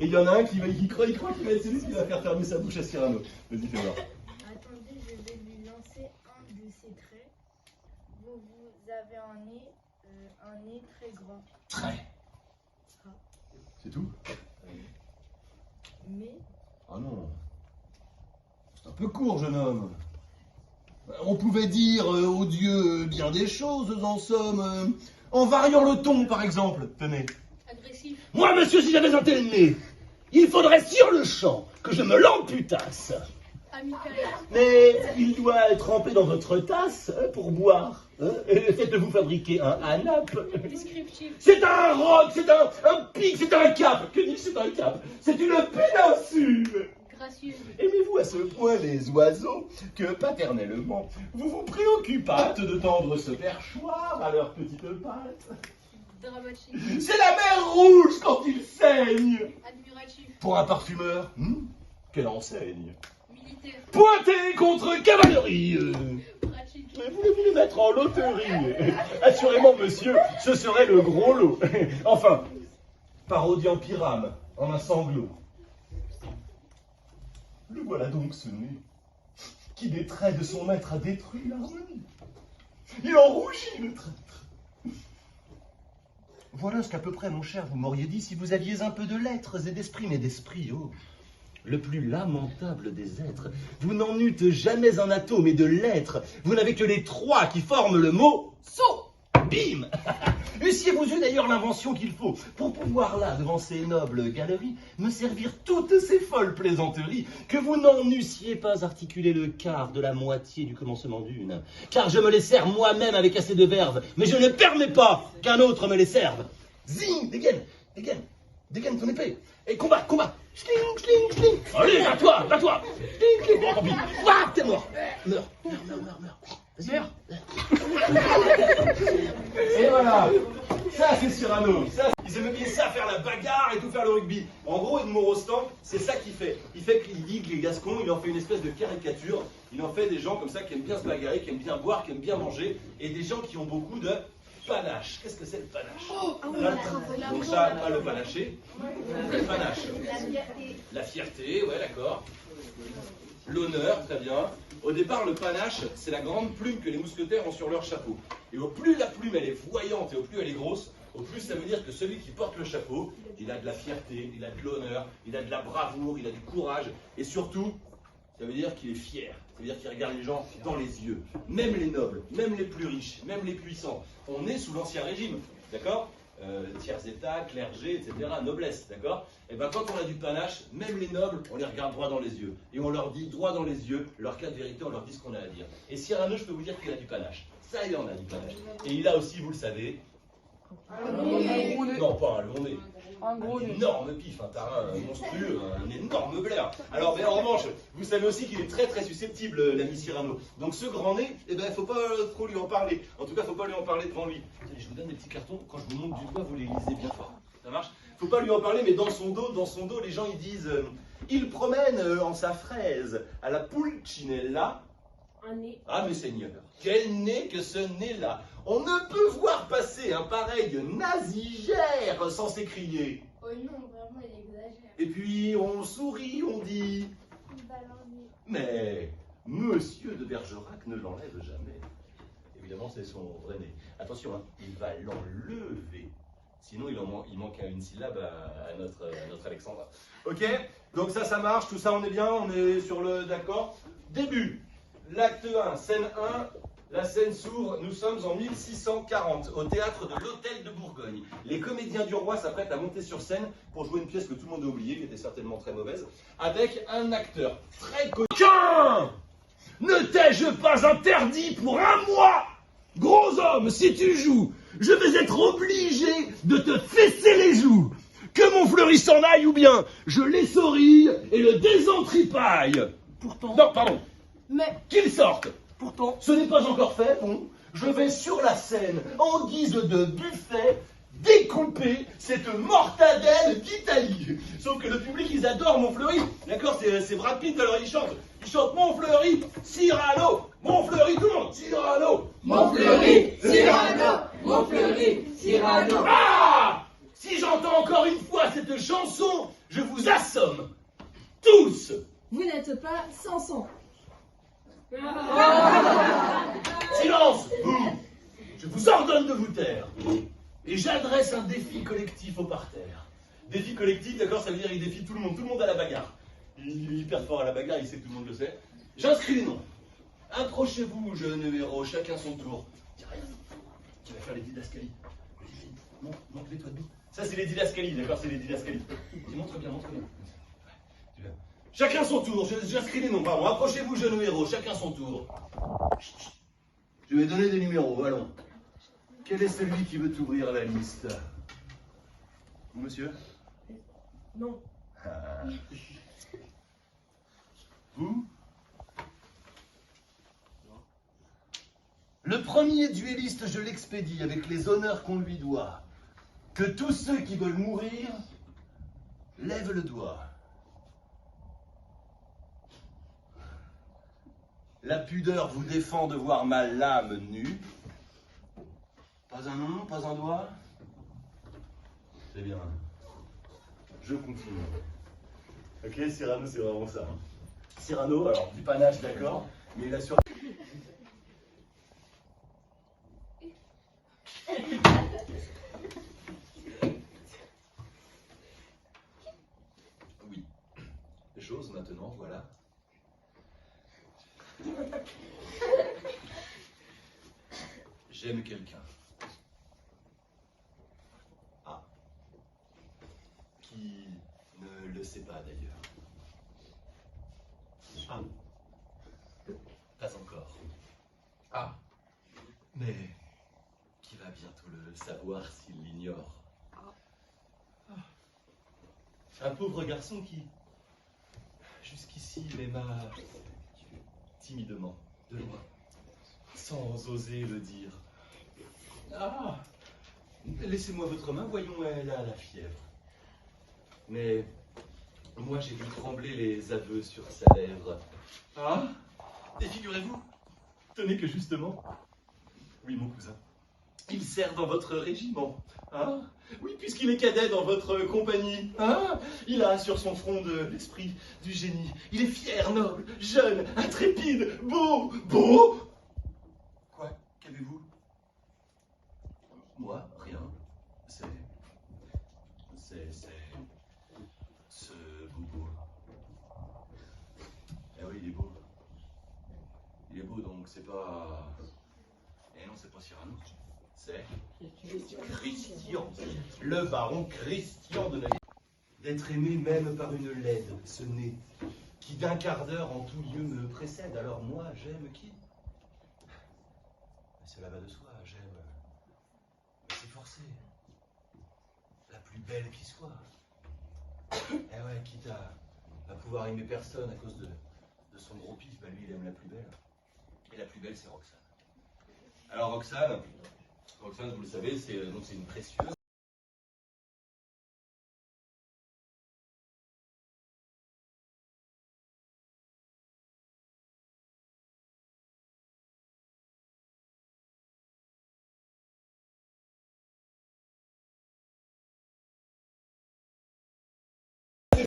Et il y en a un il croit qu'il va être celui qui va faire fermer sa bouche à Cyrano. Vas-y, fais voir. Attendez, je vais lui lancer un de ses traits. Vous avez un nez très grand. Très. C'est tout? Mais Ah non. C'est un peu court, jeune homme. On pouvait dire aux dieux bien des choses, en somme. En variant le ton, par exemple. Tenez. agressif. Moi, monsieur, si j'avais un tel nez, il faudrait sur le champ que je me l'amputasse. Amical. Mais il doit tremper dans votre tasse pour boire. Faites-vous fabriquer un hanap. Descriptif. C'est un roc, c'est un pic, c'est un cap. Que dis-je, c'est un cap? C'est une péninsule. Gracieux. Aimez-vous à ce point les oiseaux que, paternellement, vous vous préoccupâtes de tendre ce perchoir à leurs petites pattes? Dramatique. C'est la mer Rouge quand il saigne. Admiratif. Pour un parfumeur, quelle enseigne. Militaire. Pointé contre cavalerie. Pratique. Mais voulez-vous les mettre en loterie? Assurément, monsieur, ce serait le gros lot. Enfin, Parodiant Pyrame en un sanglot. Le voilà donc ce nez, qui des traits de son maître a détruit l'harmonie. Il en rougit le traître. Voilà ce qu'à peu près, mon cher, vous m'auriez dit si vous aviez un peu de lettres et d'esprit, mais d'esprit, oh, le plus lamentable des êtres. Vous n'en eûtes jamais un atome et de lettres. Vous n'avez que les trois qui forment le mot saut. Bim. Eussiez-vous eu d'ailleurs l'invention qu'il faut pour pouvoir là, devant ces nobles galeries, me servir toutes ces folles plaisanteries, que vous n'en eussiez pas articulé le quart de la moitié du commencement d'une. Car je me les sers moi-même avec assez de verve, mais je ne permets pas qu'un autre me les serve. Zing, dégaine, dégaine, dégaine ton épée. Et combat, combat. Schling, schling, schling. Allez, bats-toi, bats-toi. Schling, schling, bon, tant pis. Ah, t'es mort. Meurs, meurs, meurs, meurs, meurs. Vas-y, meurs. Et voilà. Ça, c'est Cyrano. Ça, ils aiment bien ça, faire la bagarre et tout faire le rugby. En gros, Edmond Rostand, c'est ça qu'il fait. Il fait qu'il dit que les Gascons, il en fait une espèce de caricature. Il en fait des gens comme ça qui aiment bien se bagarrer, qui aiment bien boire, qui aiment bien manger. Et des gens qui ont beaucoup de panache. Qu'est-ce que c'est le panache? Donc ça, pas le panaché. Le panache. La fierté, ouais, d'accord. L'honneur, très bien. Au départ, le panache, c'est la grande plume que les mousquetaires ont sur leur chapeau. Et au plus la plume elle est voyante et au plus elle est grosse, au plus ça veut dire que celui qui porte le chapeau, il a de la fierté, il a de l'honneur, il a de la bravoure, il a du courage. Et surtout, ça veut dire qu'il est fier. Ça veut dire qu'il regarde les gens dans les yeux. Même les nobles, même les plus riches, même les puissants. On est sous l'Ancien Régime, d'accord? Tiers état, clergé, etc., noblesse, d'accord? Et bien quand on a du panache, même les nobles, on les regarde droit dans les yeux. Et on leur dit droit dans les yeux, leur cas de vérité, on leur dit ce qu'on a à dire. Et Cyrano, je peux vous dire qu'il a du panache. Ça, il en a du panache. Et il a aussi, vous le savez... Non, pas un long nez. Un énorme pif, un tarin monstrueux, un énorme blaire. Alors, mais en revanche, vous savez aussi qu'il est très très susceptible, l'ami Cyrano. Donc ce grand nez, eh ben, faut pas trop lui en parler. En tout cas, faut pas lui en parler devant lui. Attendez, je vous donne des petits cartons. Quand je vous montre du doigt, vous les lisez bien fort. Ça marche? Faut pas lui en parler, mais dans son dos, les gens ils disent il promène en sa fraise à la Pulcinella. Un nez. Ah, mes seigneurs, quel nez que ce nez-là! On ne peut voir passer un pareil nasigère sans s'écrier. Oh non, vraiment, il exagère. Et puis on sourit, on dit mais Monsieur de Bergerac ne l'enlève jamais. Évidemment, c'est son vrai nez. Attention, hein, il va l'enlever. Sinon, il manque une syllabe à notre Alexandra. Ok? Donc ça marche, tout ça, on est bien, on est sur le d'accord. Début. L'acte 1, scène 1, la scène s'ouvre, nous sommes en 1640, au théâtre de l'Hôtel de Bourgogne. Les comédiens du roi s'apprêtent à monter sur scène pour jouer une pièce que tout le monde a oubliée, qui était certainement très mauvaise, avec un acteur très connu. Tiens! Ne t'ai-je pas interdit pour un mois? Gros homme, si tu joues, je vais être obligé de te fesser les joues. Que mon fleuri s'en aille ou bien je l'essorille et le désentripaille. Pourtant, Non, pardon. Mais Qu'il sorte. pourtant, Ce n'est pas encore fait, bon. Je vais sur la scène, en guise de buffet, découper cette mortadelle d'Italie. Sauf que le public, ils adorent mon fleuri. D'accord, c'est Brad Pitt, alors ils chantent. Ils chantent mon fleuri, Cyrano. Mon fleuri, tout le monde. Cyrano. Mon fleuri, Cyrano, mon fleuri, Cyrano. Ah! Si j'entends encore encore une fois cette chanson, je vous assomme. Tous. Vous n'êtes pas Samson. Silence, vous. Je vous ordonne de vous taire. Et j'adresse un défi collectif au parterre. Défi collectif, d'accord, ça veut dire qu'il défie tout le monde à la bagarre. Il est hyper fort à la bagarre, il sait que tout le monde le sait. J'inscris les noms. Approchez-vous, jeunes héros, chacun son tour. Dis rien. Qui va faire les didascalies? Montre-les toi debout. Ça, c'est les didascalies, d'accord, c'est les didascalies. Montre bien, montre bien. Ouais, chacun son tour, j'inscris les noms, pardon. Approchez-vous, jeunes héros, chacun son tour. Chut, chut. Je vais donner des numéros, allons. Quel est celui qui veut ouvrir la liste? Monsieur? Non. Ah. Vous? Le premier duelliste, je l'expédie avec les honneurs qu'on lui doit. Que tous ceux qui veulent mourir lèvent le doigt. La pudeur vous défend de voir ma lame nue. Pas un nom, pas un doigt. C'est bien. Je continue. Ok, Cyrano, c'est vraiment ça. Hein. Cyrano, alors du panache, d'accord, mais il a sur... Oui. Les choses maintenant, voilà. J'aime quelqu'un. Ah. Qui ne le sait pas d'ailleurs. Ah. Pas encore. Ah. Mais qui va bientôt le savoir s'il l'ignore. Un pauvre garçon qui, jusqu'ici, m'aima timidement, de loin, sans oser le dire. Ah, laissez-moi votre main, voyons, elle a la fièvre. Mais moi, j'ai vu trembler les aveux sur sa lèvre. Ah, et figurez-vous, tenez que justement, oui, mon cousin, il sert dans votre régiment. Hein? Oui, puisqu'il est cadet dans votre compagnie. Hein? Il a sur son front de l'esprit du génie. Il est fier, noble, jeune, intrépide, beau. Beau? Quoi? Qu'avez-vous? Moi, rien. C'est ce bobo. Eh oui, il est beau. Il est beau, donc c'est pas... Eh non, c'est pas Cyrano. C'est Christian, le baron Christian de Nagui. D'être aimé même par une laide, ce nez, qui d'un quart d'heure en tout lieu me précède. Alors moi, j'aime qui? Cela va de soi, j'aime... Mais c'est forcé. La plus belle qui soit. Eh ouais, quitte à pouvoir aimer personne à cause de son gros pif, bah lui, il aime la plus belle. Et la plus belle, c'est Roxane. Alors Roxane, vous le savez, c'est une précieuse.